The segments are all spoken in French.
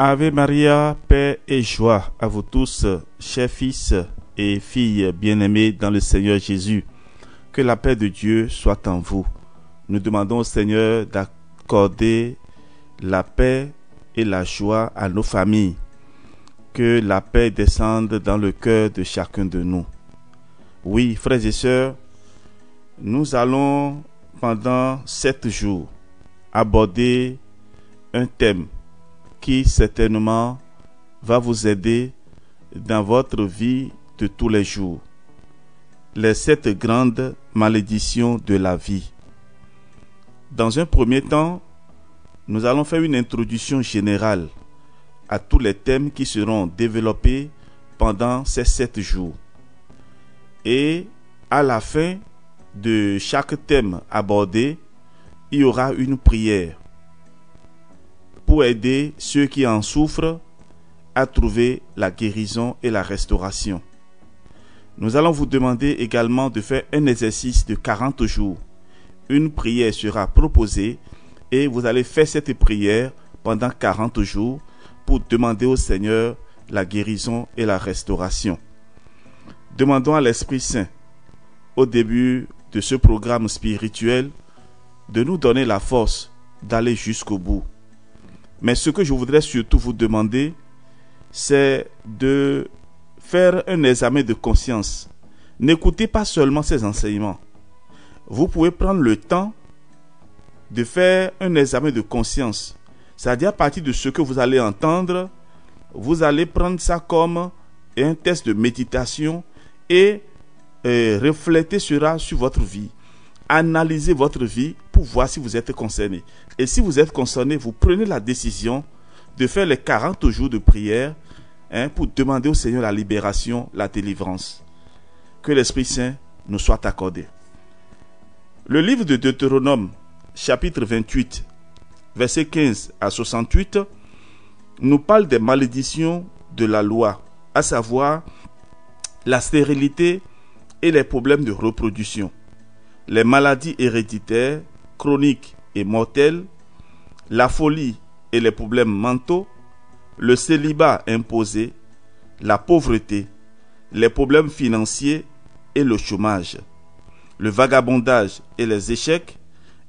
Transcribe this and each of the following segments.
Ave Maria, paix et joie à vous tous, chers fils et filles bien-aimés dans le Seigneur Jésus. Que la paix de Dieu soit en vous. Nous demandons au Seigneur d'accorder la paix et la joie à nos familles. Que la paix descende dans le cœur de chacun de nous. Oui, frères et sœurs, nous allons pendant 7 jours aborder un thème qui certainement va vous aider dans votre vie de tous les jours. Les 7 grandes malédictions de la vie. Dans un premier temps, nous allons faire une introduction générale à tous les thèmes qui seront développés pendant ces 7 jours. Et à la fin de chaque thème abordé, il y aura une prière pour aider ceux qui en souffrent à trouver la guérison et la restauration. Nous allons vous demander également de faire un exercice de 40 jours. Une prière sera proposée et vous allez faire cette prière pendant 40 jours pour demander au Seigneur la guérison et la restauration. Demandons à l'Esprit Saint, au début de ce programme spirituel, de nous donner la force d'aller jusqu'au bout. Mais ce que je voudrais surtout vous demander, c'est de faire un examen de conscience. N'écoutez pas seulement ces enseignements. Vous pouvez prendre le temps de faire un examen de conscience. C'est-à-dire à partir de ce que vous allez entendre, vous allez prendre ça comme un test de méditation et refléter cela sur votre vie. Analysez votre vie pour voir si vous êtes concerné. Et si vous êtes concerné, vous prenez la décision de faire les 40 jours de prière pour demander au Seigneur la libération, la délivrance. Que l'Esprit Saint nous soit accordé. Le livre de Deutéronome, chapitre 28, versets 15 à 68, nous parle des malédictions de la loi, à savoir la stérilité et les problèmes de reproduction, les maladies héréditaires, chroniques et mortelles, la folie et les problèmes mentaux, le célibat imposé, la pauvreté, les problèmes financiers et le chômage, le vagabondage et les échecs,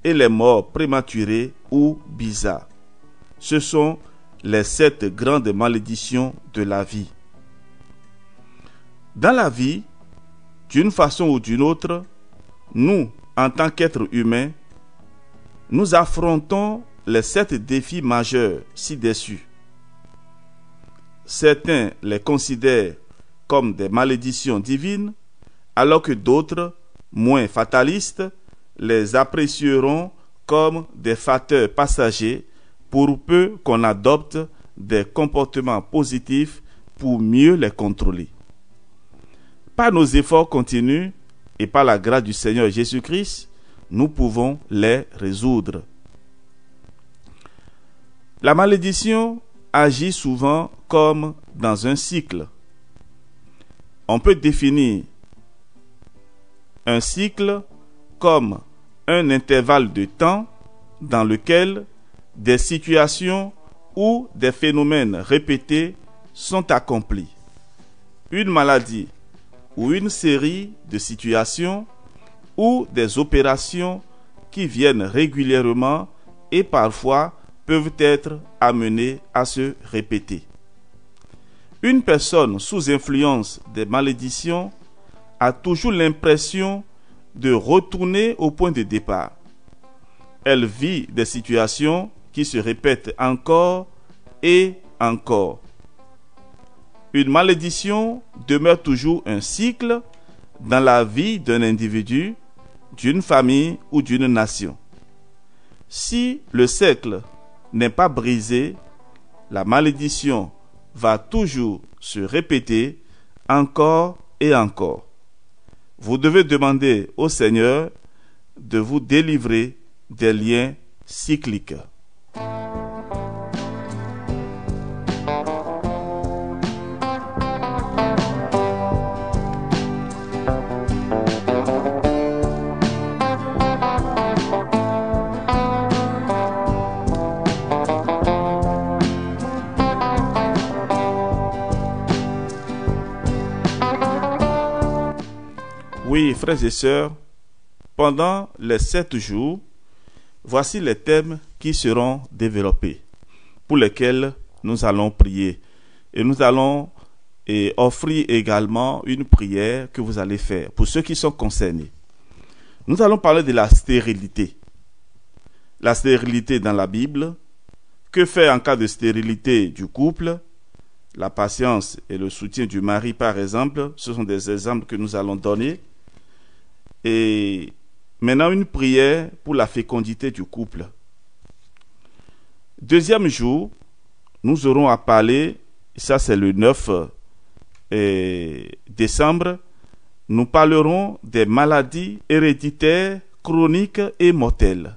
et les morts prématurées ou bizarres. Ce sont les 7 grandes malédictions de la vie. Dans la vie, d'une façon ou d'une autre, nous, en tant qu'êtres humains, nous affrontons les 7 défis majeurs ci-dessus. Certains les considèrent comme des malédictions divines, alors que d'autres, moins fatalistes, les apprécieront comme des facteurs passagers pour peu qu'on adopte des comportements positifs pour mieux les contrôler. Par nos efforts continus et par la grâce du Seigneur Jésus-Christ, nous pouvons les résoudre. La malédiction agit souvent comme dans un cycle. On peut définir un cycle comme un intervalle de temps dans lequel des situations ou des phénomènes répétés sont accomplis. Une maladie ou une série de situations ou des opérations qui viennent régulièrement et parfois peuvent être amenées à se répéter. Une personne sous influence des malédictions a toujours l'impression de retourner au point de départ. Elle vit des situations qui se répètent encore et encore. Une malédiction demeure toujours un cycle dans la vie d'un individu, d'une famille ou d'une nation. Si le cercle n'est pas brisé, la malédiction va toujours se répéter encore et encore. Vous devez demander au Seigneur de vous délivrer des liens cycliques. Oui, frères et sœurs, pendant les 7 jours, voici les thèmes qui seront développés, pour lesquels nous allons prier. Et nous allons offrir également une prière que vous allez faire pour ceux qui sont concernés. Nous allons parler de la stérilité. La stérilité dans la Bible. Que faire en cas de stérilité du couple? La patience et le soutien du mari, par exemple, ce sont des exemples que nous allons donner. Et maintenant, une prière pour la fécondité du couple. Deuxième jour, nous aurons à parler, ça c'est le 9 décembre, nous parlerons des maladies héréditaires, chroniques et mortelles.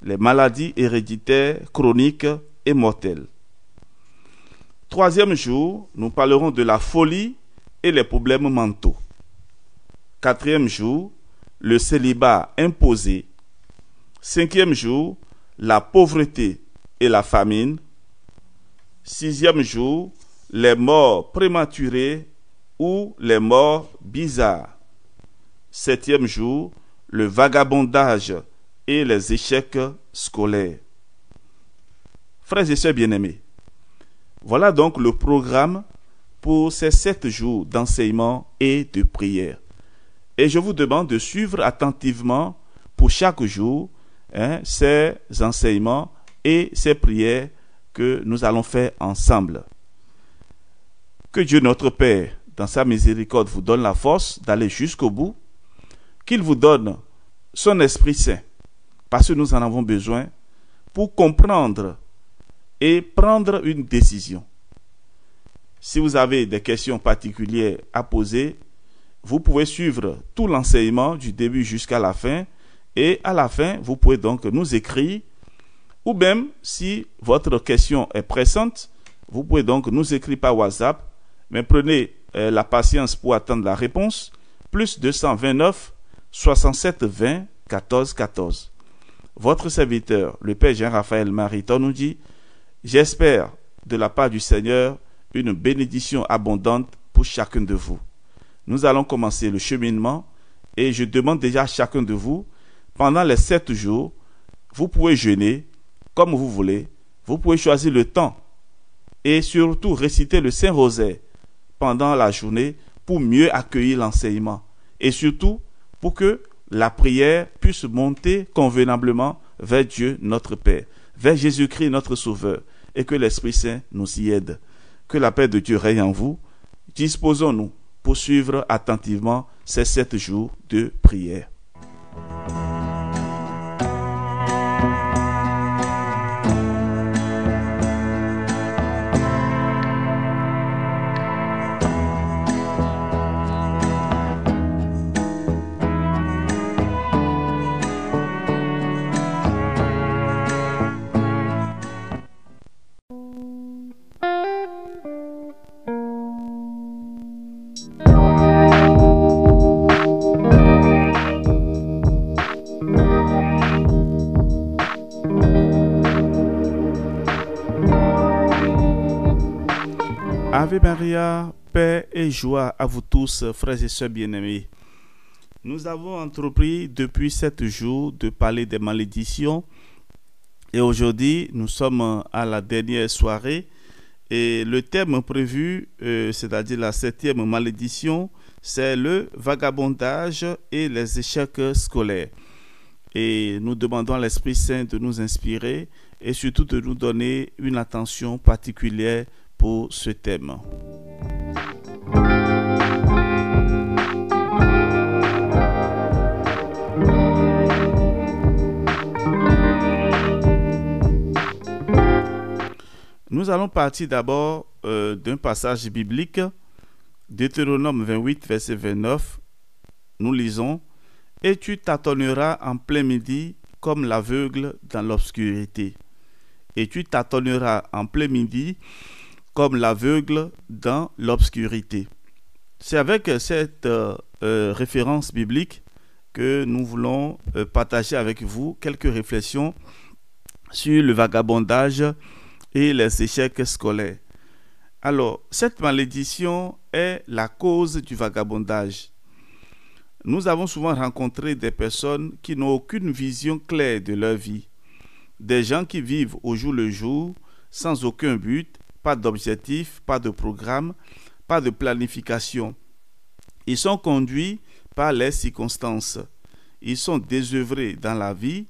Les maladies héréditaires, chroniques et mortelles. Troisième jour, nous parlerons de la folie et les problèmes mentaux. Quatrième jour, le célibat imposé. Cinquième jour, la pauvreté et la famine. Sixième jour, les morts prématurées ou les morts bizarres. Septième jour, le vagabondage et les échecs scolaires. Frères et sœurs bien-aimés, voilà donc le programme pour ces 7 jours d'enseignement et de prière. Et je vous demande de suivre attentivement pour chaque jour ces enseignements et ces prières que nous allons faire ensemble. Que Dieu notre Père, dans sa miséricorde, vous donne la force d'aller jusqu'au bout, qu'il vous donne son Esprit Saint, parce que nous en avons besoin pour comprendre et prendre une décision. Si vous avez des questions particulières à poser, vous pouvez suivre tout l'enseignement du début jusqu'à la fin, et à la fin, vous pouvez donc nous écrire, ou même, si votre question est pressante, vous pouvez donc nous écrire par WhatsApp, mais prenez la patience pour attendre la réponse, plus 229 67 20 14 14. Votre serviteur, le Père Jean-Raphaël Mariton, nous dit: j'espère de la part du Seigneur une bénédiction abondante pour chacun de vous. Nous allons commencer le cheminement et je demande déjà à chacun de vous, pendant les 7 jours, vous pouvez jeûner comme vous voulez, vous pouvez choisir le temps et surtout réciter le Saint-Rosaire pendant la journée pour mieux accueillir l'enseignement et surtout pour que la prière puisse monter convenablement vers Dieu notre Père, vers Jésus-Christ notre Sauveur, et que l'Esprit Saint nous y aide. Que la paix de Dieu règne en vous. Disposons-nous pour suivre attentivement ces 7 jours de prière. Ave Maria, paix et joie à vous tous, frères et sœurs bien-aimés. Nous avons entrepris depuis 7 jours de parler des malédictions et aujourd'hui nous sommes à la dernière soirée et le thème prévu, c'est-à-dire la 7e malédiction, c'est le vagabondage et les échecs scolaires. Et nous demandons à l'Esprit Saint de nous inspirer et surtout de nous donner une attention particulière pour ce thème. Nous allons partir d'abord d'un passage biblique, Deutéronome 28, verset 29. nous lisons, « Et tu tâtonneras en plein midi comme l'aveugle dans l'obscurité. » Et tu tâtonneras en plein midi comme l'aveugle dans l'obscurité. C'est avec cette référence biblique que nous voulons partager avec vous quelques réflexions sur le vagabondage et les échecs scolaires. Alors, cette malédiction est la cause du vagabondage. Nous avons souvent rencontré des personnes qui n'ont aucune vision claire de leur vie. Des gens qui vivent au jour le jour, sans aucun but, pas d'objectif, pas de programme, pas de planification. Ils sont conduits par les circonstances. Ils sont désœuvrés dans la vie.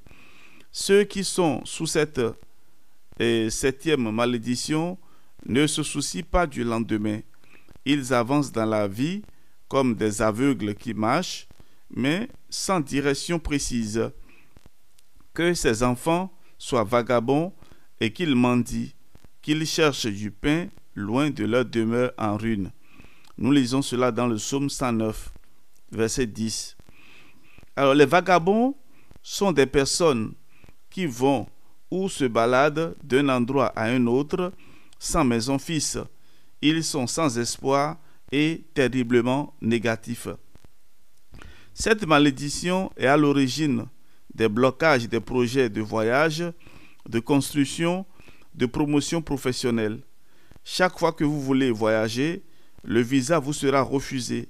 Ceux qui sont sous cette septième malédiction ne se soucient pas du lendemain. Ils avancent dans la vie comme des aveugles qui marchent, mais sans direction précise. Que ces enfants soient vagabonds et qu'ils mendient, qu'ils cherchent du pain loin de leur demeure en ruine. Nous lisons cela dans le psaume 109, verset 10. Alors, les vagabonds sont des personnes qui vont ou se baladent d'un endroit à un autre sans maison fixe. Ils sont sans espoir et terriblement négatifs. Cette malédiction est à l'origine des blocages des projets de voyage, de construction, de promotion professionnelle. Chaque fois que vous voulez voyager, le visa vous sera refusé.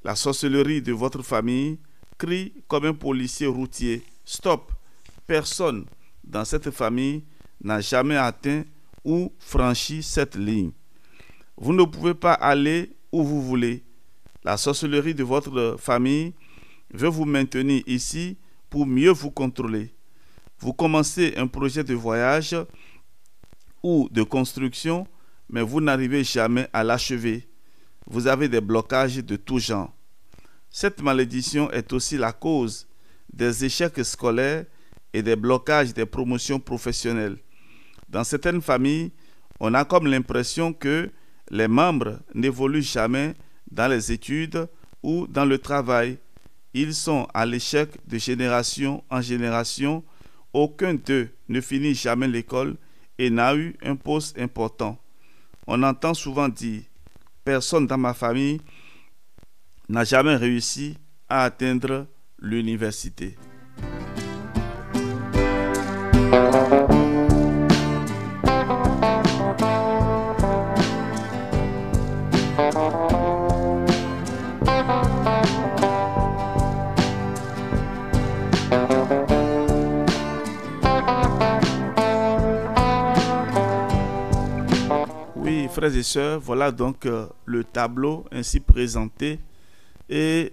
La sorcellerie de votre famille crie comme un policier routier. Stop! Personne dans cette famille n'a jamais atteint ou franchi cette ligne. Vous ne pouvez pas aller où vous voulez. La sorcellerie de votre famille veut vous maintenir ici pour mieux vous contrôler. Vous commencez un projet de voyage ou de construction, mais vous n'arrivez jamais à l'achever. Vous avez des blocages de tout genre. Cette malédiction est aussi la cause des échecs scolaires et des blocages des promotions professionnelles. Dans certaines familles, on a comme l'impression que les membres n'évoluent jamais dans les études ou dans le travail. Ils sont à l'échec de génération en génération. Aucun d'eux ne finit jamais l'école et n'a eu un poste important. On entend souvent dire « Personne dans ma famille n'a jamais réussi à atteindre l'université. » Oui, frères et sœurs, voilà donc le tableau ainsi présenté. Et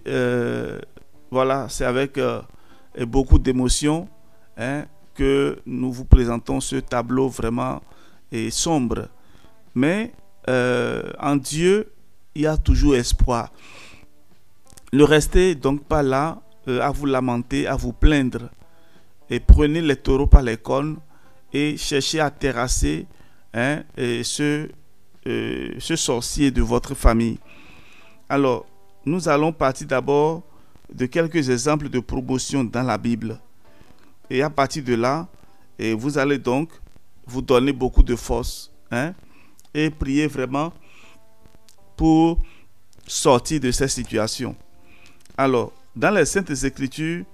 voilà, c'est avec beaucoup d'émotion que nous vous présentons ce tableau vraiment sombre. Mais en Dieu, il y a toujours espoir. Ne restez donc pas là à vous lamenter, à vous plaindre. Et prenez les taureaux par les cornes et cherchez à terrasser ce sorcier de votre famille. Alors, nous allons partir d'abord de quelques exemples de promotion dans la Bible. Et à partir de là, vous allez donc vous donner beaucoup de force et prier vraiment pour sortir de cette situation. Alors, dans les Saintes Écritures,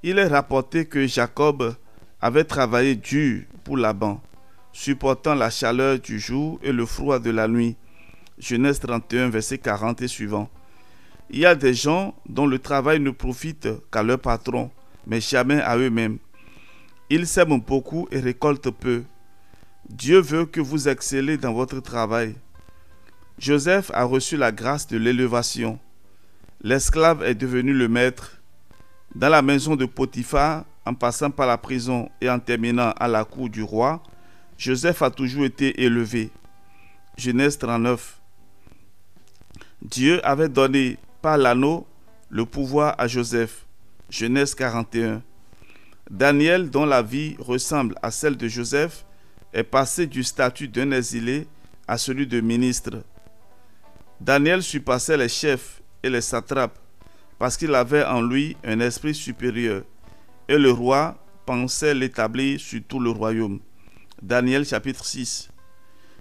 il est rapporté que Jacob avait travaillé dur pour Laban, supportant la chaleur du jour et le froid de la nuit. Genèse 31, verset 40 et suivant. Il y a des gens dont le travail ne profite qu'à leur patron, mais jamais à eux-mêmes. Ils sèment beaucoup et récoltent peu. Dieu veut que vous excellez dans votre travail. Joseph a reçu la grâce de l'élévation. L'esclave est devenu le maître. Dans la maison de Potiphar, en passant par la prison et en terminant à la cour du roi, Joseph a toujours été élevé. Genèse 39. Dieu avait donné par l'anneau le pouvoir à Joseph. Genèse 41. Daniel, dont la vie ressemble à celle de Joseph, est passé du statut d'un exilé à celui de ministre. Daniel surpassait les chefs et les satrapes parce qu'il avait en lui un esprit supérieur. Et le roi pensait l'établir sur tout le royaume. Daniel chapitre 6.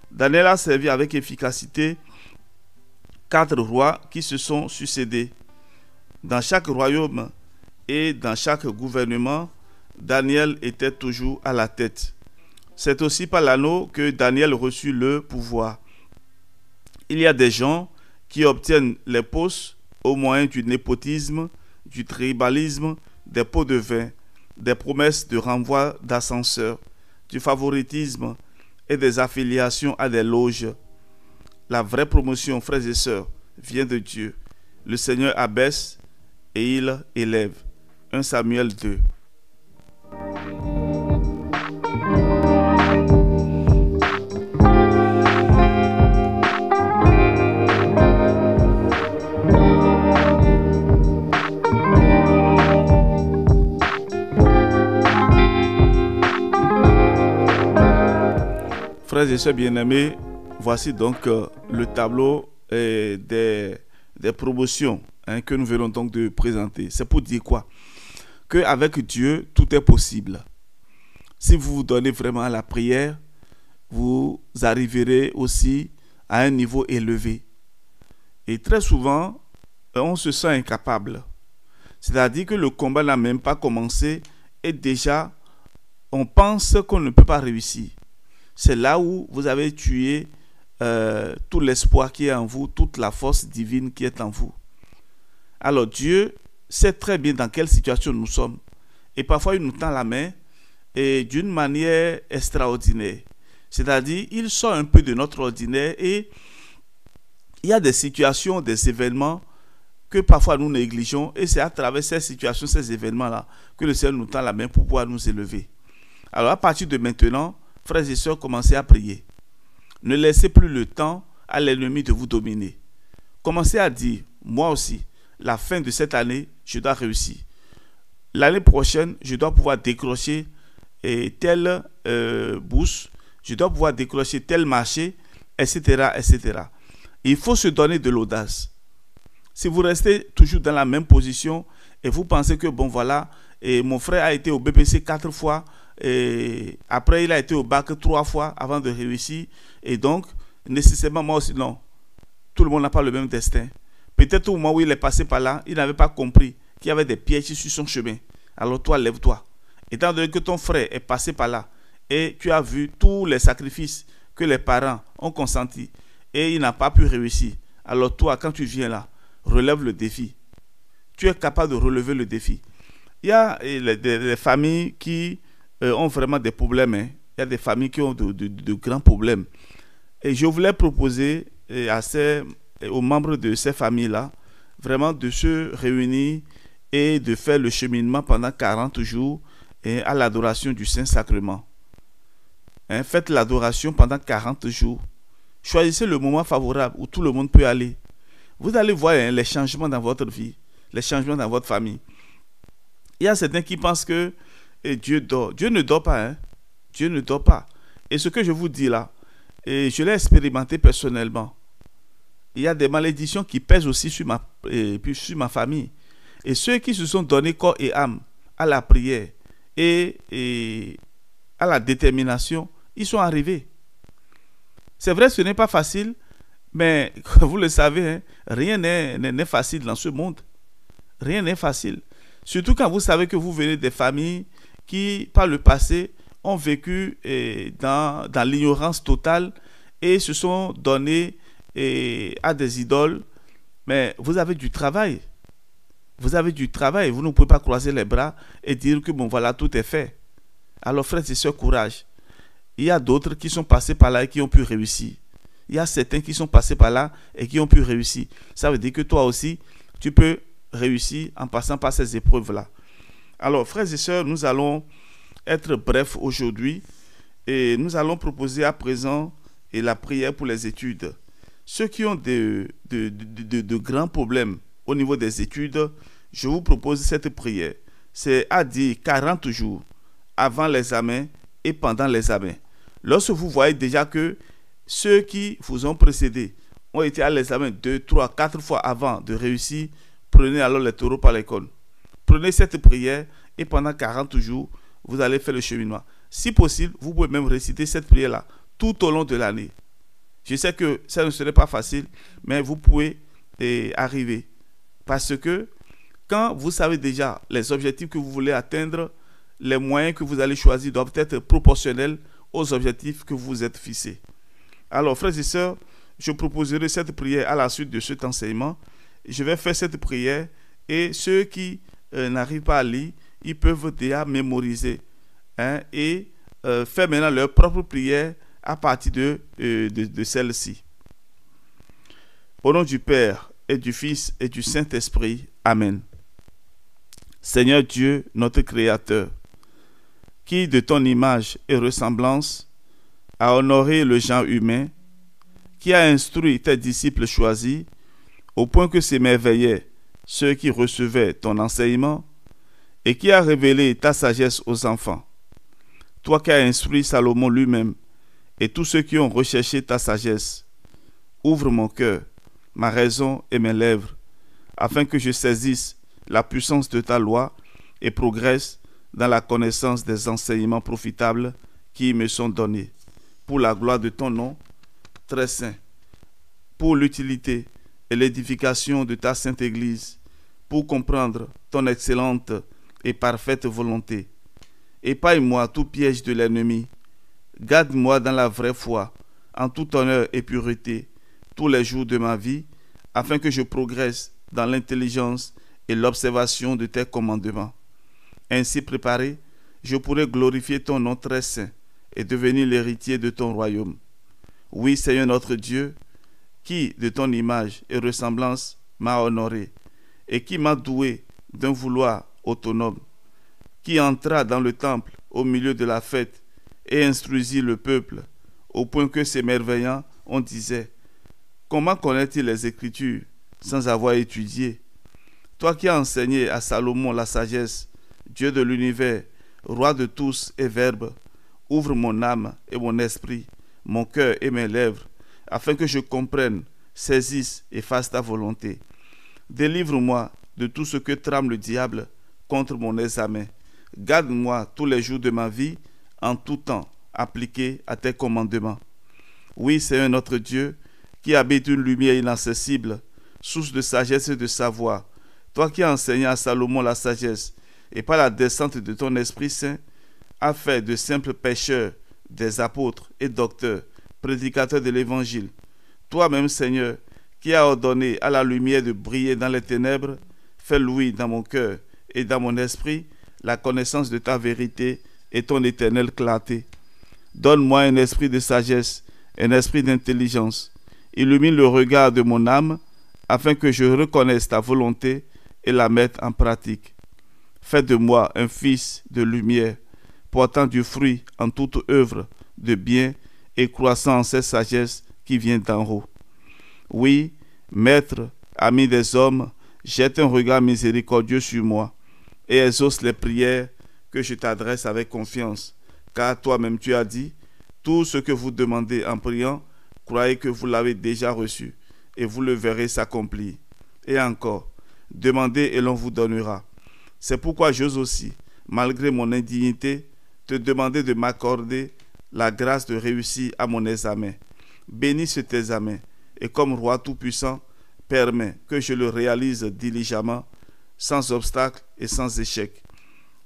Daniel a servi avec efficacité 4 rois qui se sont succédés. Dans chaque royaume et dans chaque gouvernement, Daniel était toujours à la tête. C'est aussi par l'anneau que Daniel reçut le pouvoir. Il y a des gens qui obtiennent les postes au moyen du népotisme, du tribalisme, des pots de vin, des promesses de renvoi d'ascenseurs, du favoritisme et des affiliations à des loges. La vraie promotion, frères et sœurs, vient de Dieu. Le Seigneur abaisse et il élève. 1 Samuel 2. Frères et sœurs bien-aimés, voici donc le tableau des promotions que nous venons donc de présenter. C'est pour dire quoi? Qu'avec Dieu, tout est possible. Si vous vous donnez vraiment à la prière, vous arriverez aussi à un niveau élevé. Et très souvent, on se sent incapable. C'est-à-dire que le combat n'a même pas commencé et déjà, on pense qu'on ne peut pas réussir. C'est là où vous avez tué tout l'espoir qui est en vous, toute la force divine qui est en vous. Alors Dieu sait très bien dans quelle situation nous sommes. Et parfois il nous tend la main et d'une manière extraordinaire. C'est-à-dire il sort un peu de notre ordinaire et il y a des situations, des événements que parfois nous négligeons. Et c'est à travers ces situations, ces événements-là que le Seigneur nous tend la main pour pouvoir nous élever. Alors à partir de maintenant, frères et sœurs, commencez à prier. Ne laissez plus le temps à l'ennemi de vous dominer. Commencez à dire, moi aussi, la fin de cette année, je dois réussir. L'année prochaine, je dois pouvoir décrocher telle bourse, je dois pouvoir décrocher tel marché, etc., etc. Il faut se donner de l'audace. Si vous restez toujours dans la même position et vous pensez que, bon voilà, mon frère a été au BPC 4 fois, et après il a été au bac 3 fois avant de réussir, et donc nécessairement moi aussi, non, tout le monde n'a pas le même destin. Peut-être au moment où il est passé par là, il n'avait pas compris qu'il y avait des pièges sur son chemin. Alors toi, lève-toi. Étant donné que ton frère est passé par là et tu as vu tous les sacrifices que les parents ont consentis et il n'a pas pu réussir, alors toi, quand tu viens là, relève le défi. Tu es capable de relever le défi. Il y a des familles qui ont vraiment des problèmes. Il y a des familles qui ont de grands problèmes. Et je voulais proposer aux membres de ces familles-là, vraiment de se réunir et de faire le cheminement pendant 40 jours à l'adoration du Saint-Sacrement. Faites l'adoration pendant 40 jours. Choisissez le moment favorable où tout le monde peut aller. Vous allez voir les changements dans votre vie, les changements dans votre famille. Il y a certains qui pensent que Dieu dort. Dieu ne dort pas. Dieu ne dort pas. Et ce que je vous dis là, je l'ai expérimenté personnellement. Il y a des malédictions qui pèsent aussi sur ma famille. Et ceux qui se sont donnés corps et âme à la prière et à la détermination, ils sont arrivés. C'est vrai, ce n'est pas facile, mais vous le savez, rien n'est facile dans ce monde. Rien n'est facile. Surtout quand vous savez que vous venez des familles qui, par le passé, ont vécu dans l'ignorance totale et se sont donnés à des idoles. Mais vous avez du travail. Vous avez du travail. Vous ne pouvez pas croiser les bras et dire que bon voilà, tout est fait. Alors frères et sœurs, courage. Il y a d'autres qui sont passés par là et qui ont pu réussir. Il y a certains qui sont passés par là et qui ont pu réussir. Ça veut dire que toi aussi, tu peux réussir en passant par ces épreuves-là. Alors, frères et sœurs, nous allons être brefs aujourd'hui et nous allons proposer à présent la prière pour les études. Ceux qui ont de grands problèmes au niveau des études, je vous propose cette prière. C'est à dire 40 jours avant l'examen et pendant l'examen. Lorsque vous voyez déjà que ceux qui vous ont précédé ont été à l'examen 2, 3, 4 fois avant de réussir, prenez alors les taureaux par les cornes. Prenez cette prière et pendant 40 jours, vous allez faire le cheminement. Si possible, vous pouvez même réciter cette prière-là tout au long de l'année. Je sais que ça ne serait pas facile, mais vous pouvez arriver. Parce que quand vous savez déjà les objectifs que vous voulez atteindre, les moyens que vous allez choisir doivent être proportionnels aux objectifs que vous vous êtes fixés. Alors, frères et sœurs, je proposerai cette prière à la suite de cet enseignement. Je vais faire cette prière et ceux qui n'arrivent pas à lire, ils peuvent déjà mémoriser et faire maintenant leur propre prière à partir de celle-ci. Au nom du Père et du Fils et du Saint-Esprit. Amen. Seigneur Dieu, notre Créateur, qui de ton image et ressemblance a honoré le genre humain, qui a instruit tes disciples choisis, au point que s'émerveillaient ceux qui recevaient ton enseignement, et qui a révélé ta sagesse aux enfants. Toi qui as instruit Salomon lui-même, et tous ceux qui ont recherché ta sagesse, ouvre mon cœur, ma raison et mes lèvres, afin que je saisisse la puissance de ta loi et progresse dans la connaissance des enseignements profitables qui me sont donnés, pour la gloire de ton nom, très saint, pour l'utilité et l'édification de ta sainte Église, pour comprendre ton excellente et parfaite volonté. Épargne-moi tout piège de l'ennemi. Garde-moi dans la vraie foi, en tout honneur et pureté, tous les jours de ma vie, afin que je progresse dans l'intelligence et l'observation de tes commandements. Ainsi préparé, je pourrai glorifier ton nom très saint et devenir l'héritier de ton royaume. Oui, Seigneur notre Dieu, qui, de ton image et ressemblance, m'a honoré et qui m'a doué d'un vouloir autonome, qui entra dans le temple au milieu de la fête et instruisit le peuple, au point que s'émerveillant, on disait: comment connaît-il les Écritures sans avoir étudié? Toi qui as enseigné à Salomon la sagesse, Dieu de l'univers, roi de tous et Verbe, ouvre mon âme et mon esprit, mon cœur et mes lèvres, afin que je comprenne, saisisse et fasse ta volonté. Délivre-moi de tout ce que trame le diable contre mon examen. Garde-moi tous les jours de ma vie, en tout temps, appliqué à tes commandements. Oui, Seigneur notre Dieu, qui habite une lumière inaccessible, source de sagesse et de savoir, toi qui as enseigné à Salomon la sagesse, et par la descente de ton Esprit Saint, as fait de simples pécheurs des apôtres et docteurs, prédicateurs de l'Évangile. Toi-même, Seigneur, qui as ordonné à la lumière de briller dans les ténèbres, fais louer dans mon cœur et dans mon esprit la connaissance de ta vérité et ton éternelle clarté. Donne-moi un esprit de sagesse, un esprit d'intelligence. Illumine le regard de mon âme, afin que je reconnaisse ta volonté et la mette en pratique. Fais de moi un fils de lumière, portant du fruit en toute œuvre de bien et croissant en cette sagesse qui vient d'en haut. Oui, Maître, ami des hommes, jette un regard miséricordieux sur moi et exauce les prières que je t'adresse avec confiance, car toi-même tu as dit: tout ce que vous demandez en priant, croyez que vous l'avez déjà reçu, et vous le verrez s'accomplir. Et encore, demandez et l'on vous donnera. C'est pourquoi j'ose aussi, malgré mon indignité, te demander de m'accorder la grâce de réussir à mon examen. Bénis cet examen, et comme roi tout-puissant, permets que je le réalise diligemment, sans obstacle et sans échec.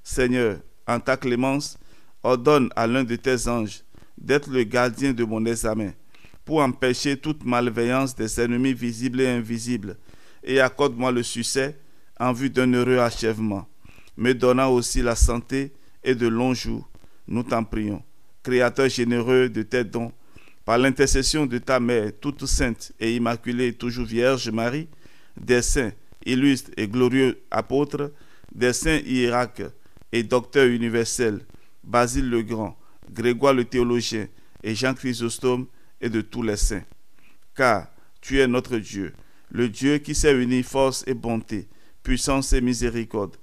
Seigneur, en ta clémence, ordonne à l'un de tes anges d'être le gardien de mon examen, pour empêcher toute malveillance des ennemis visibles et invisibles, et accorde-moi le succès en vue d'un heureux achèvement, me donnant aussi la santé et de longs jours. Nous t'en prions, Créateur généreux de tes dons, par l'intercession de ta mère toute sainte et immaculée, toujours Vierge Marie, des saints illustres et glorieux apôtres, des saints hiérarques et docteurs universels, Basile le Grand, Grégoire le théologien et Jean Chrysostome, et de tous les saints. Car tu es notre Dieu, le Dieu qui sait unir force et bonté, puissance et miséricorde.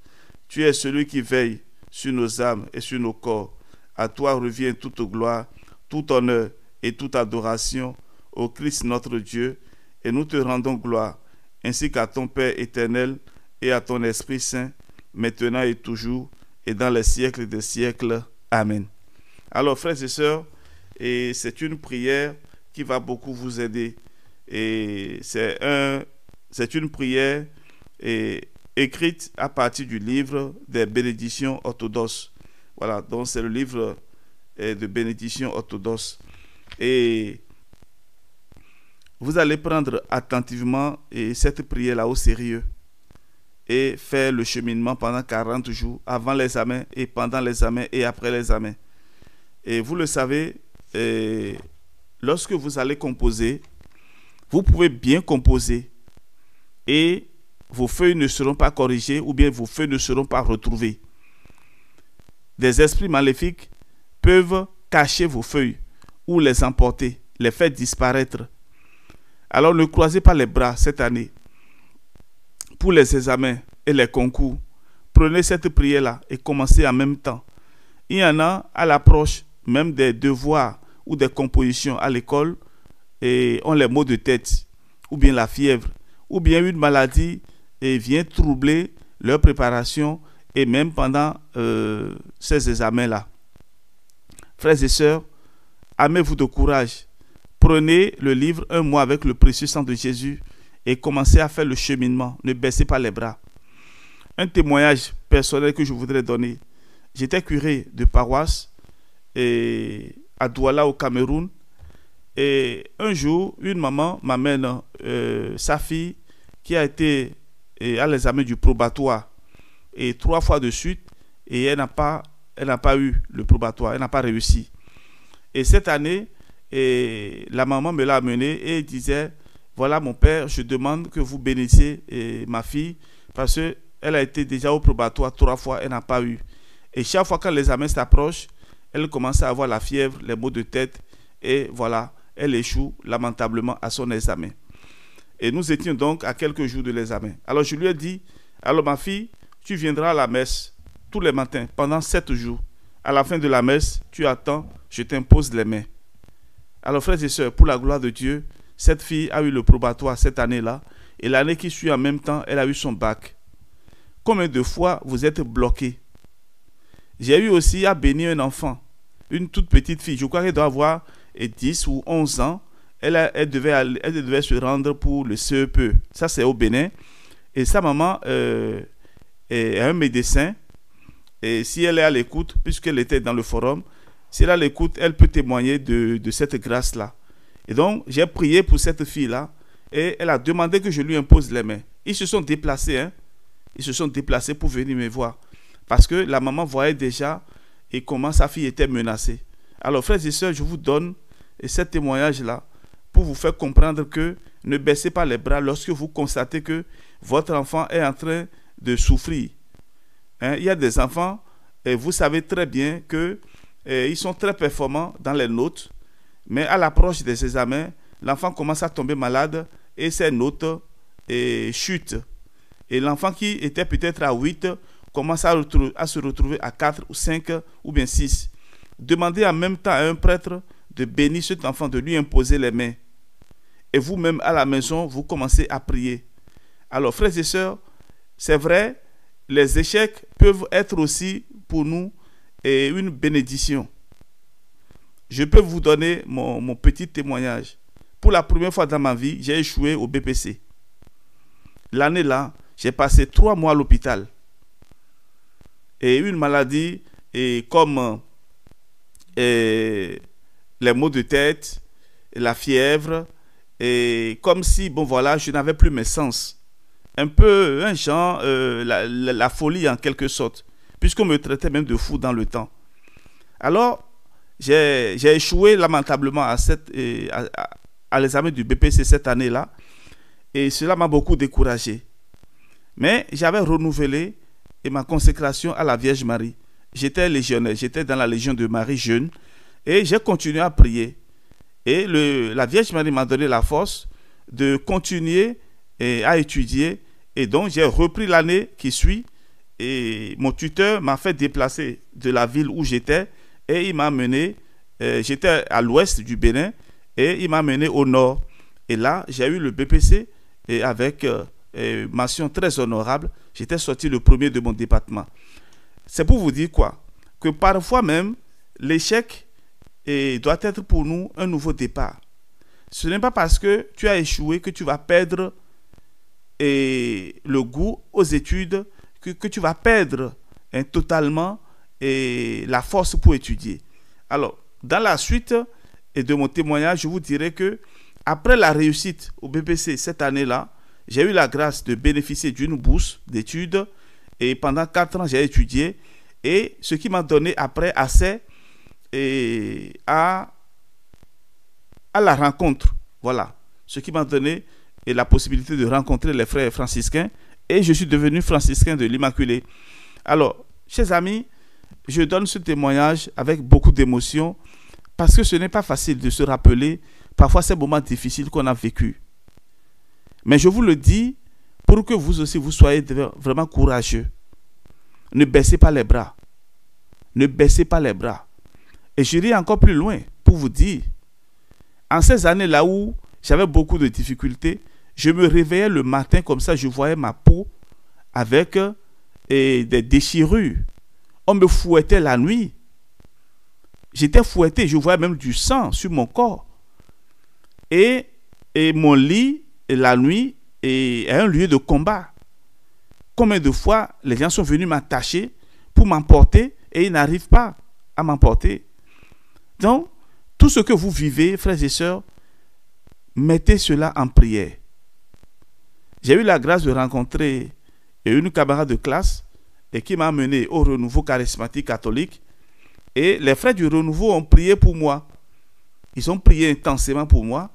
Tu es celui qui veille sur nos âmes et sur nos corps. À toi revient toute gloire, tout honneur et toute adoration, au Christ notre Dieu, et nous te rendons gloire, ainsi qu'à ton Père éternel, et à ton Esprit Saint, maintenant et toujours, et dans les siècles des siècles. Amen. Alors, frères et sœurs, et c'est une prière qui va beaucoup vous aider. Et c'est une prière écrite à partir du livre des bénédictions orthodoxes. Voilà, donc c'est le livre de bénédictions orthodoxes. Et vous allez prendre attentivement cette prière-là au sérieux et faire le cheminement pendant 40 jours, avant l'examen et pendant l'examen et après l'examen. Et vous le savez, lorsque vous allez composer, vous pouvez bien composer et vos feuilles ne seront pas corrigées ou bien vos feuilles ne seront pas retrouvées. Des esprits maléfiques peuvent cacher vos feuilles ou les emporter, les faire disparaître. Alors ne croisez pas les bras cette année. Pour les examens et les concours, prenez cette prière-là et commencez en même temps. Il y en a à l'approche même des devoirs ou des compositions à l'école et ont les maux de tête ou bien la fièvre ou bien une maladie et vient troubler leur préparation et même pendant ces examens-là. Frères et sœurs, armez-vous de courage. Prenez le livre Un mois avec le précieux sang de Jésus et commencez à faire le cheminement. Ne baissez pas les bras. Un témoignage personnel que je voudrais donner. J'étais curé de paroisse à Douala au Cameroun. Et un jour, une maman m'amène sa fille qui a été à l'examen du probatoire. Et 3 fois de suite, et elle n'a pas eu le probatoire, elle n'a pas réussi. Et cette année, la maman me l'a amenée et disait, voilà mon père, je demande que vous bénissiez ma fille parce qu'elle a été déjà au probatoire 3 fois, elle n'a pas eu. Et chaque fois quand l'examen s'approche, elle commence à avoir la fièvre, les maux de tête et voilà, elle échoue lamentablement à son examen. Et nous étions donc à quelques jours de l'examen. Alors je lui ai dit, alors ma fille, tu viendras à la messe tous les matins pendant 7 jours. À la fin de la messe, tu attends, je t'impose les mains. Alors frères et sœurs, pour la gloire de Dieu, cette fille a eu le probatoire cette année-là et l'année qui suit en même temps, elle a eu son bac. Combien de fois vous êtes bloqués? J'ai eu aussi à bénir un enfant, une toute petite fille, je crois qu'elle doit avoir 10 ou 11 ans. Elle devait se rendre pour le CEPE. Ça, c'est au Bénin. Et sa maman est un médecin. Et si elle est à l'écoute, puisqu'elle était dans le forum, si elle est à l'écoute, elle peut témoigner de cette grâce-là. Et donc, j'ai prié pour cette fille-là. Et elle a demandé que je lui impose les mains. Ils se sont déplacés. Ils se sont déplacés pour venir me voir. Parce que la maman voyait déjà comment sa fille était menacée. Alors, frères et sœurs, je vous donne ce témoignage-là pour vous faire comprendre que ne baissez pas les bras lorsque vous constatez que votre enfant est en train de souffrir. Il y a des enfants, et vous savez très bien qu'ils sont très performants dans les notes, mais à l'approche des examens, l'enfant commence à tomber malade et ses notes chutent. Et l'enfant qui était peut-être à 8 commence à se retrouver à 4 ou 5 ou bien 6. Demandez en même temps à un prêtre de bénir cet enfant, de lui imposer les mains. Et vous-même à la maison, vous commencez à prier. Alors frères et sœurs, c'est vrai, les échecs peuvent être aussi pour nous une bénédiction. Je peux vous donner mon petit témoignage. Pour la première fois dans ma vie, j'ai échoué au BPC. L'année-là, j'ai passé 3 mois à l'hôpital. Et une maladie comme les maux de tête, la fièvre, et comme si, bon voilà, je n'avais plus mes sens. Un peu, un genre, la folie en quelque sorte, puisqu'on me traitait même de fou dans le temps. Alors, j'ai échoué lamentablement à l'examen du BPC cette année-là, et cela m'a beaucoup découragé. Mais j'avais renouvelé ma consécration à la Vierge Marie. J'étais légionnaire, j'étais dans la Légion de Marie jeune, et j'ai continué à prier. Et la Vierge Marie m'a donné la force de continuer à étudier. Et donc, j'ai repris l'année qui suit. Et mon tuteur m'a fait déplacer de la ville où j'étais. Et il m'a mené, j'étais à l'ouest du Bénin. Et il m'a mené au nord. Et là, j'ai eu le BPC et avec mention très honorable. J'étais sorti le premier de mon département. C'est pour vous dire quoi? Que parfois même, l'échec doit être pour nous un nouveau départ. Ce n'est pas parce que tu as échoué que tu vas perdre le goût aux études, que tu vas perdre totalement la force pour étudier. Alors, dans la suite de mon témoignage, je vous dirai que après la réussite au BBC cette année-là, j'ai eu la grâce de bénéficier d'une bourse d'études et pendant 4 ans, j'ai étudié et ce qui m'a donné après accès à la rencontre. Voilà, ce qui m'a donné la possibilité de rencontrer les frères franciscains et je suis devenu franciscain de l'Immaculée. Alors, chers amis, je donne ce témoignage avec beaucoup d'émotion parce que ce n'est pas facile de se rappeler parfois ces moments difficiles qu'on a vécus. Mais je vous le dis pour que vous aussi vous soyez vraiment courageux. Ne baissez pas les bras. Ne baissez pas les bras. Et j'irai encore plus loin pour vous dire, en ces années-là où j'avais beaucoup de difficultés, je me réveillais le matin comme ça, je voyais ma peau avec des déchirures. On me fouettait la nuit. J'étais fouetté, je voyais même du sang sur mon corps. Et mon lit, la nuit, est un lieu de combat. Combien de fois les gens sont venus m'attacher pour m'emporter et ils n'arrivent pas à m'emporter. Donc, tout ce que vous vivez, frères et sœurs, mettez cela en prière. J'ai eu la grâce de rencontrer une camarade de classe et qui m'a amené au renouveau charismatique catholique. Et les frères du renouveau ont prié pour moi. Ils ont prié intensément pour moi.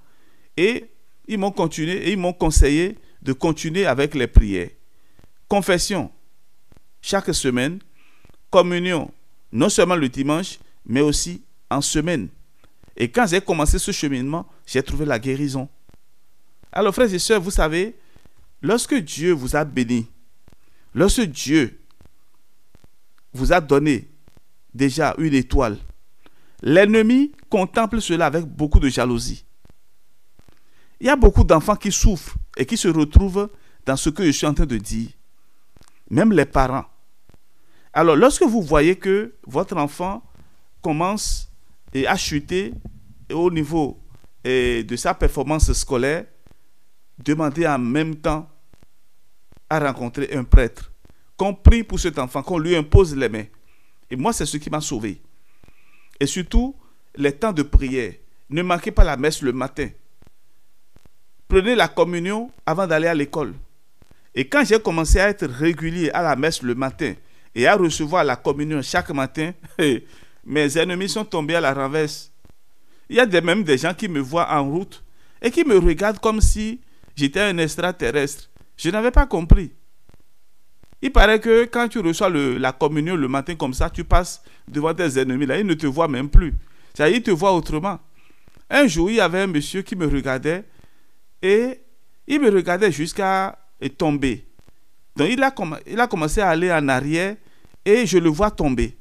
Et ils m'ont continué et ils m'ont conseillé de continuer avec les prières. Confession chaque semaine. Communion, non seulement le dimanche, mais aussi en semaine. Et quand j'ai commencé ce cheminement, j'ai trouvé la guérison. Alors, frères et sœurs, vous savez, lorsque Dieu vous a béni, lorsque Dieu vous a donné déjà une étoile, l'ennemi contemple cela avec beaucoup de jalousie. Il y a beaucoup d'enfants qui souffrent et qui se retrouvent dans ce que je suis en train de dire. Même les parents. Alors, lorsque vous voyez que votre enfant commence à chuter au niveau de sa performance scolaire, demandez en même temps à rencontrer un prêtre, qu'on prie pour cet enfant, qu'on lui impose les mains. Et moi, c'est ce qui m'a sauvé. Et surtout, les temps de prière. Ne manquez pas la messe le matin. Prenez la communion avant d'aller à l'école. Et quand j'ai commencé à être régulier à la messe le matin et à recevoir la communion chaque matin, mes ennemis sont tombés à la renverse. Il y a même des gens qui me voient en route et qui me regardent comme si j'étais un extraterrestre. Je n'avais pas compris. Il paraît que quand tu reçois la communion le matin comme ça, tu passes devant tes ennemis. Là, ils ne te voient même plus. C'est-à-dire, ils te voient autrement. Un jour, il y avait un monsieur qui me regardait et il me regardait jusqu'à tomber. Donc, il a commencé à aller en arrière et je le vois tomber.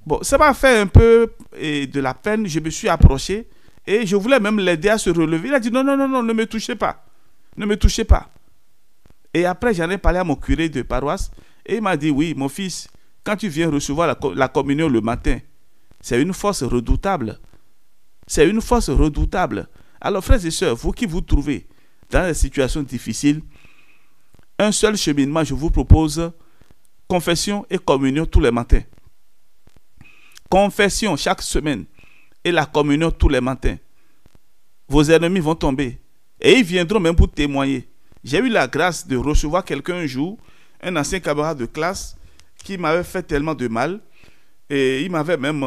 Bon, ça m'a fait un peu de la peine. Je me suis approché et je voulais même l'aider à se relever. Il a dit non, non, non, non, ne me touchez pas. Ne me touchez pas. Et après, j'en ai parlé à mon curé de paroisse et il m'a dit oui, mon fils, quand tu viens recevoir la communion le matin, c'est une force redoutable. C'est une force redoutable. Alors, frères et sœurs, vous qui vous trouvez dans des situations difficiles, un seul cheminement, je vous propose, confession et communion tous les matins. Confession chaque semaine et la communion tous les matins. Vos ennemis vont tomber et ils viendront même pour témoigner. J'ai eu la grâce de recevoir quelqu'un un jour, un ancien camarade de classe qui m'avait fait tellement de mal et il m'avait même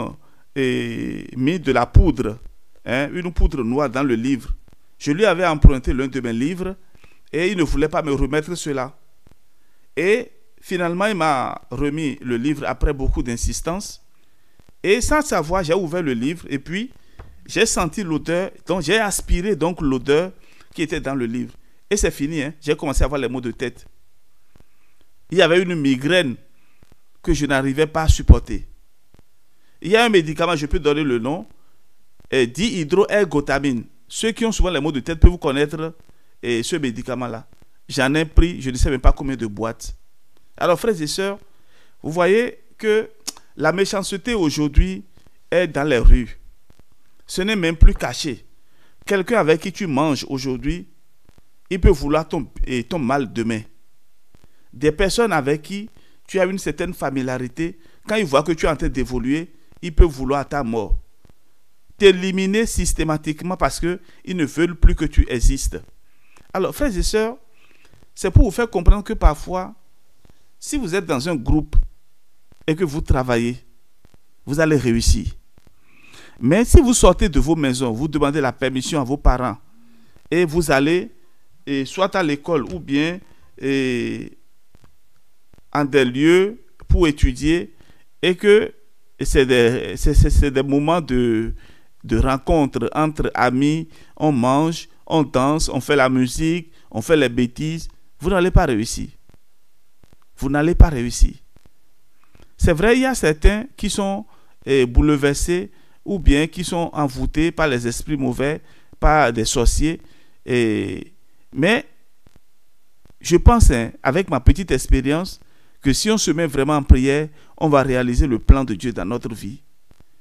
mis de la poudre, une poudre noire dans le livre. Je lui avais emprunté l'un de mes livres et il ne voulait pas me remettre cela. Et finalement, il m'a remis le livre après beaucoup d'insistance. Et sans savoir, j'ai ouvert le livre et puis j'ai senti l'odeur, donc j'ai aspiré donc l'odeur qui était dans le livre. Et c'est fini, j'ai commencé à avoir les maux de tête. Il y avait une migraine que je n'arrivais pas à supporter. Il y a un médicament, je peux donner le nom, dihydroergotamine. Ceux qui ont souvent les maux de tête peuvent connaître ce médicament-là. j'en ai pris, je ne sais même pas combien de boîtes. Alors, frères et sœurs, vous voyez que la méchanceté aujourd'hui est dans les rues. Ce n'est même plus caché. Quelqu'un avec qui tu manges aujourd'hui, il peut vouloir ton mal demain. Des personnes avec qui tu as une certaine familiarité, quand il voit que tu es en train d'évoluer, il peut vouloir ta mort. T'éliminer systématiquement parce qu'ils ne veulent plus que tu existes. Alors, frères et sœurs, c'est pour vous faire comprendre que parfois, si vous êtes dans un groupe et que vous travaillez, vous allez réussir. Mais si vous sortez de vos maisons, vous demandez la permission à vos parents et vous allez soit à l'école ou bien en des lieux pour étudier et que c'est des moments de rencontre entre amis, on mange, on danse, on fait la musique, on fait les bêtises, vous n'allez pas réussir. Vous n'allez pas réussir. C'est vrai, il y a certains qui sont bouleversés ou bien qui sont envoûtés par les esprits mauvais, par des sorciers. Mais je pense, avec ma petite expérience, que si on se met vraiment en prière, on va réaliser le plan de Dieu dans notre vie.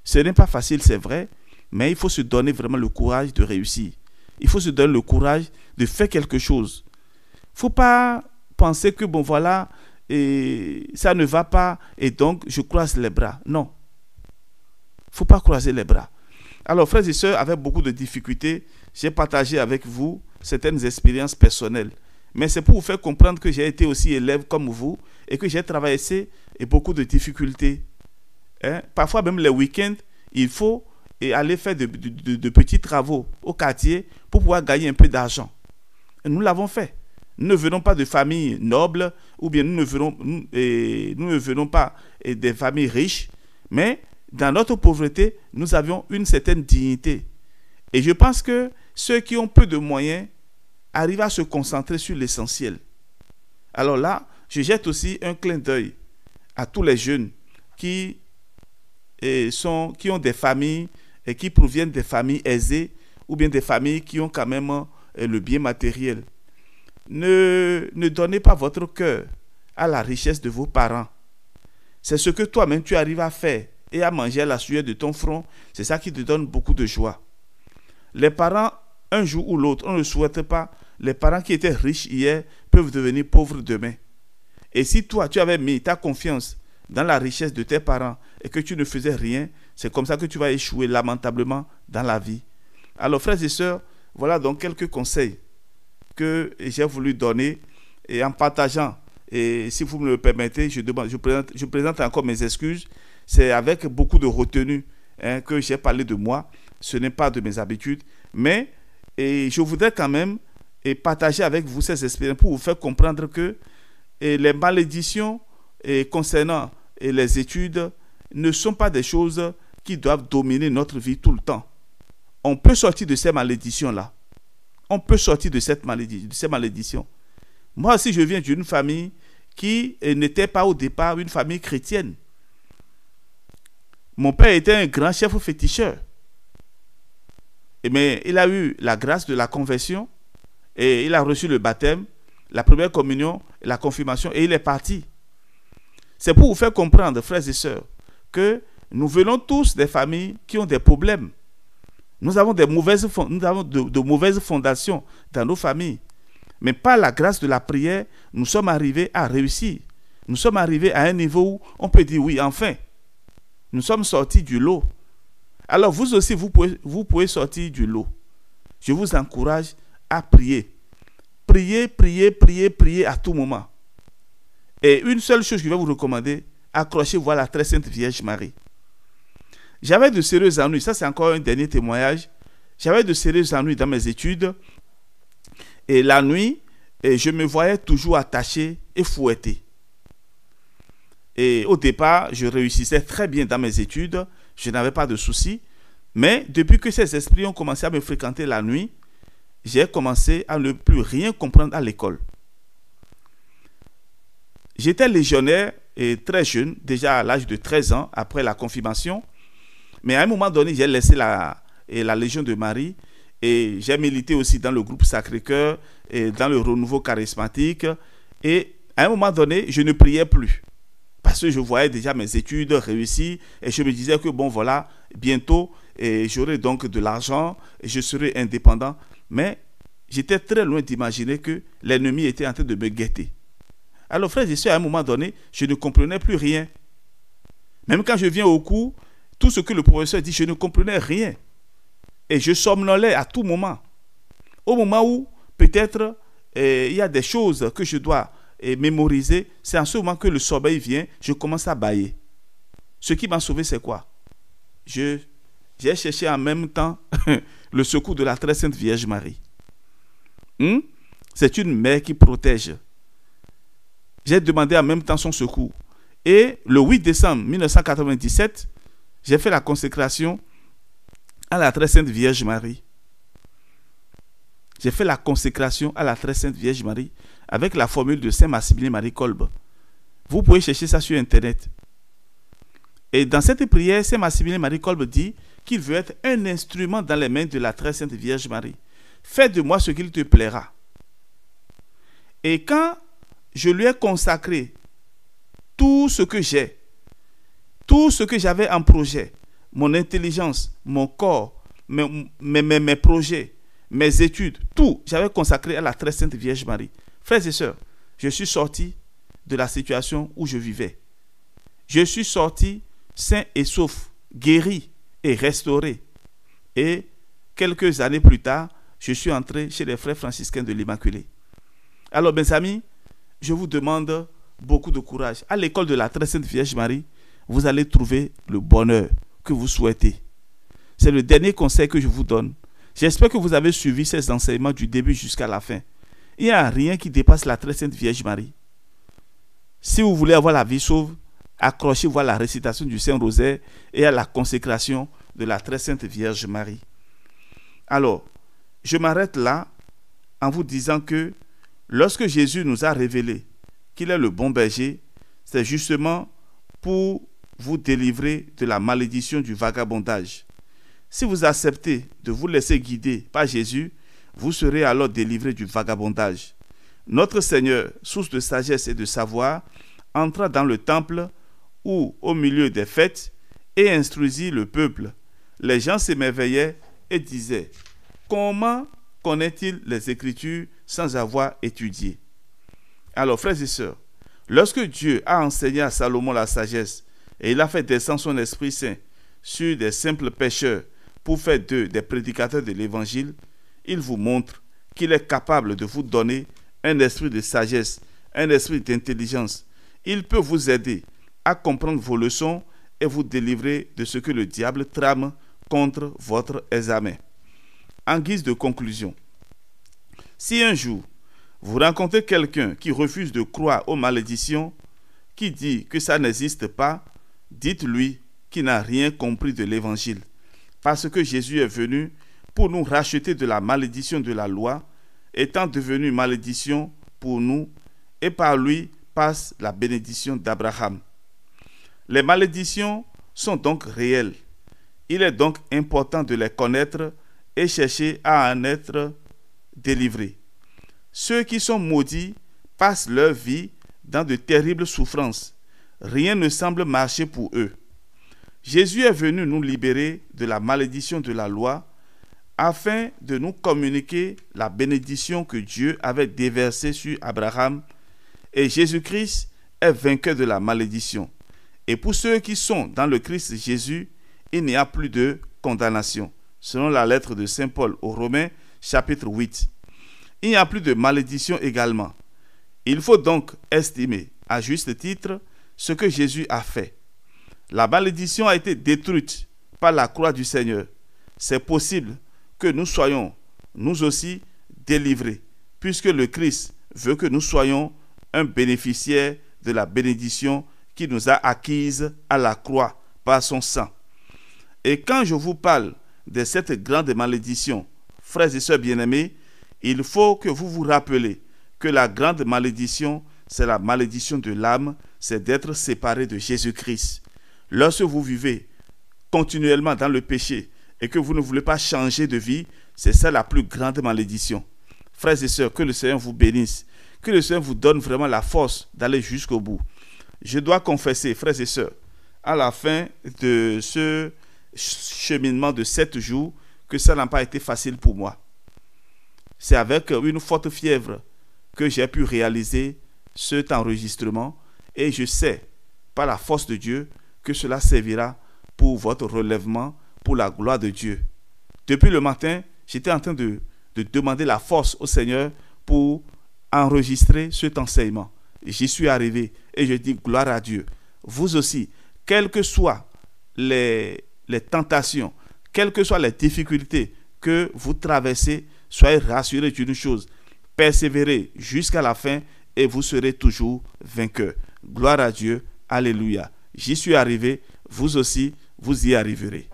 Ce n'est pas facile, c'est vrai, mais il faut se donner vraiment le courage de réussir. Il faut se donner le courage de faire quelque chose. Il ne faut pas penser que, bon voilà, ça ne va pas et donc je croise les bras. Non. Il ne faut pas croiser les bras. Alors, frères et sœurs, avec beaucoup de difficultés, j'ai partagé avec vous certaines expériences personnelles. Mais c'est pour vous faire comprendre que j'ai été aussi élève comme vous et que j'ai traversé beaucoup de difficultés. Parfois, même les week-ends, il faut aller faire de petits travaux au quartier pour pouvoir gagner un peu d'argent. Nous l'avons fait. Nous ne venons pas de familles nobles ou bien nous ne venons pas des familles riches, mais dans notre pauvreté, nous avions une certaine dignité. Et je pense que ceux qui ont peu de moyens arrivent à se concentrer sur l'essentiel. Alors là, je jette aussi un clin d'œil à tous les jeunes qui ont des familles et qui proviennent des familles aisées ou bien des familles qui ont quand même le bien matériel. Ne donnez pas votre cœur à la richesse de vos parents. C'est ce que toi-même tu arrives à faire et à manger à la sueur de ton front. C'est ça qui te donne beaucoup de joie. Les parents, un jour ou l'autre, on ne souhaite pas. Les parents qui étaient riches hier peuvent devenir pauvres demain. Et si toi, tu avais mis ta confiance dans la richesse de tes parents et que tu ne faisais rien, c'est comme ça que tu vas échouer lamentablement dans la vie. Alors, frères et sœurs, voilà donc quelques conseils que j'ai voulu donner et en partageant. Et si vous me le permettez, je présente encore mes excuses. C'est avec beaucoup de retenue que j'ai parlé de moi. Ce n'est pas de mes habitudes. Mais je voudrais quand même partager avec vous ces expériences pour vous faire comprendre que les malédictions concernant les études ne sont pas des choses qui doivent dominer notre vie tout le temps. On peut sortir de ces malédictions-là. On peut sortir de ces malédictions. Moi aussi, je viens d'une famille qui n'était pas au départ une famille chrétienne. Mon père était un grand chef féticheur. Mais il a eu la grâce de la conversion et il a reçu le baptême, la première communion, la confirmation et il est parti. C'est pour vous faire comprendre, frères et sœurs, que nous venons tous des familles qui ont des problèmes. Nous avons de mauvaises fondations dans nos familles. Mais par la grâce de la prière, nous sommes arrivés à réussir. Nous sommes arrivés à un niveau où on peut dire oui, enfin, nous sommes sortis du lot. Alors vous aussi, vous pouvez sortir du lot. Je vous encourage à prier. Priez, priez, priez, priez à tout moment. Et une seule chose que je vais vous recommander, accrochez-vous à la très sainte Vierge Marie. J'avais de sérieux ennuis, ça c'est encore un dernier témoignage. J'avais de sérieux ennuis dans mes études. Et la nuit, je me voyais toujours attaché et fouetté. Et au départ, je réussissais très bien dans mes études. Je n'avais pas de soucis. Mais depuis que ces esprits ont commencé à me fréquenter la nuit, j'ai commencé à ne plus rien comprendre à l'école. J'étais légionnaire et très jeune, déjà à l'âge de 13 ans, après la confirmation. Mais à un moment donné, j'ai laissé la Légion de Marie Et j'ai milité aussi dans le groupe Sacré-Cœur et dans le renouveau charismatique. Et à un moment donné, je ne priais plus. Parce que je voyais déjà mes études réussies et je me disais que bon voilà, bientôt j'aurai donc de l'argent et je serai indépendant. Mais j'étais très loin d'imaginer que l'ennemi était en train de me guetter. Alors frères et sœurs, à un moment donné, je ne comprenais plus rien. Même quand je viens au cours, tout ce que le professeur dit, je ne comprenais rien. Et je somnolais à tout moment. Au moment où peut-être il y a des choses que je dois mémoriser, c'est en ce moment que le sommeil vient, je commence à bâiller. Ce qui m'a sauvé, c'est quoi? J'ai cherché en même temps le secours de la très sainte Vierge Marie. C'est une mère qui protège. J'ai demandé en même temps son secours. Et le 8 décembre 1997, j'ai fait la consécration à la très sainte Vierge Marie. J'ai fait la consécration à la très sainte Vierge Marie avec la formule de Saint Maximilien Marie Kolbe. Vous pouvez chercher ça sur Internet. Et dans cette prière, Saint Maximilien Marie Kolbe dit qu'il veut être un instrument dans les mains de la très sainte Vierge Marie. Fais de moi ce qu'il te plaira. Et quand je lui ai consacré tout ce que j'ai, tout ce que j'avais en projet, mon intelligence, mon corps, mes projets, mes études, tout, j'avais consacré à la très sainte Vierge Marie. Frères et sœurs, je suis sorti de la situation où je vivais. Je suis sorti sain et sauf, guéri et restauré. Et quelques années plus tard, je suis entré chez les frères franciscains de l'Immaculée. Alors, mes amis, je vous demande beaucoup de courage. À l'école de la très sainte Vierge Marie, vous allez trouver le bonheur que vous souhaitez. C'est le dernier conseil que je vous donne. J'espère que vous avez suivi ces enseignements du début jusqu'à la fin. Il n'y a rien qui dépasse la très sainte Vierge Marie. Si vous voulez avoir la vie sauve, accrochez-vous à la récitation du Saint-Rosaire et à la consécration de la très sainte Vierge Marie. Alors, je m'arrête là en vous disant que lorsque Jésus nous a révélé qu'il est le bon berger, c'est justement pour vous délivrer de la malédiction du vagabondage. Si vous acceptez de vous laisser guider par Jésus, vous serez alors délivré du vagabondage. Notre Seigneur, source de sagesse et de savoir, entra dans le temple ou au milieu des fêtes et instruisit le peuple. Les gens s'émerveillaient et disaient: comment connaît-il les Écritures sans avoir étudié? Alors, frères et sœurs, lorsque Dieu a enseigné à Salomon la sagesse et il a fait descendre son Esprit Saint sur des simples pécheurs pour faire d'eux des prédicateurs de l'Évangile, il vous montre qu'il est capable de vous donner un esprit de sagesse, un esprit d'intelligence. Il peut vous aider à comprendre vos leçons et vous délivrer de ce que le diable trame contre votre examen. En guise de conclusion, si un jour vous rencontrez quelqu'un qui refuse de croire aux malédictions, qui dit que ça n'existe pas, dites-lui qu'il n'a rien compris de l'Évangile, parce que Jésus est venu pour nous racheter de la malédiction de la loi, étant devenu malédiction pour nous, et par lui passe la bénédiction d'Abraham. Les malédictions sont donc réelles. Il est donc important de les connaître et chercher à en être délivrés. Ceux qui sont maudits passent leur vie dans de terribles souffrances. Rien ne semble marcher pour eux. Jésus est venu nous libérer de la malédiction de la loi afin de nous communiquer la bénédiction que Dieu avait déversée sur Abraham, et Jésus-Christ est vainqueur de la malédiction. Et pour ceux qui sont dans le Christ Jésus, il n'y a plus de condamnation, selon la lettre de Saint Paul aux Romains, chapitre 8. Il n'y a plus de malédiction également. Il faut donc estimer, à juste titre, ce que Jésus a fait. La malédiction a été détruite par la croix du Seigneur. C'est possible que nous soyons, nous aussi, délivrés, puisque le Christ veut que nous soyons un bénéficiaire de la bénédiction qui nous a acquise à la croix par son sang. Et quand je vous parle de cette grande malédiction, frères et sœurs bien-aimés, il faut que vous vous rappelez que la grande malédiction, c'est la malédiction de l'âme, c'est d'être séparé de Jésus-Christ. Lorsque vous vivez continuellement dans le péché et que vous ne voulez pas changer de vie, C'est ça la plus grande malédiction. Frères et sœurs, que le Seigneur vous bénisse. Que le Seigneur vous donne vraiment la force d'aller jusqu'au bout. Je dois confesser, frères et sœurs, à la fin de ce cheminement de 7 jours, que ça n'a pas été facile pour moi. C'est avec une forte fièvre que j'ai pu réaliser cet enregistrement et je sais, par la force de Dieu, que cela servira pour votre relèvement, pour la gloire de Dieu. Depuis le matin, j'étais en train de demander la force au Seigneur pour enregistrer cet enseignement. J'y suis arrivé et je dis gloire à Dieu. Vous aussi, quelles que soient les tentations, quelles que soient les difficultés que vous traversez, soyez rassurés d'une chose, persévérez jusqu'à la fin et vous serez toujours vainqueurs. Gloire à Dieu, alléluia. J'y suis arrivé, vous aussi, vous y arriverez.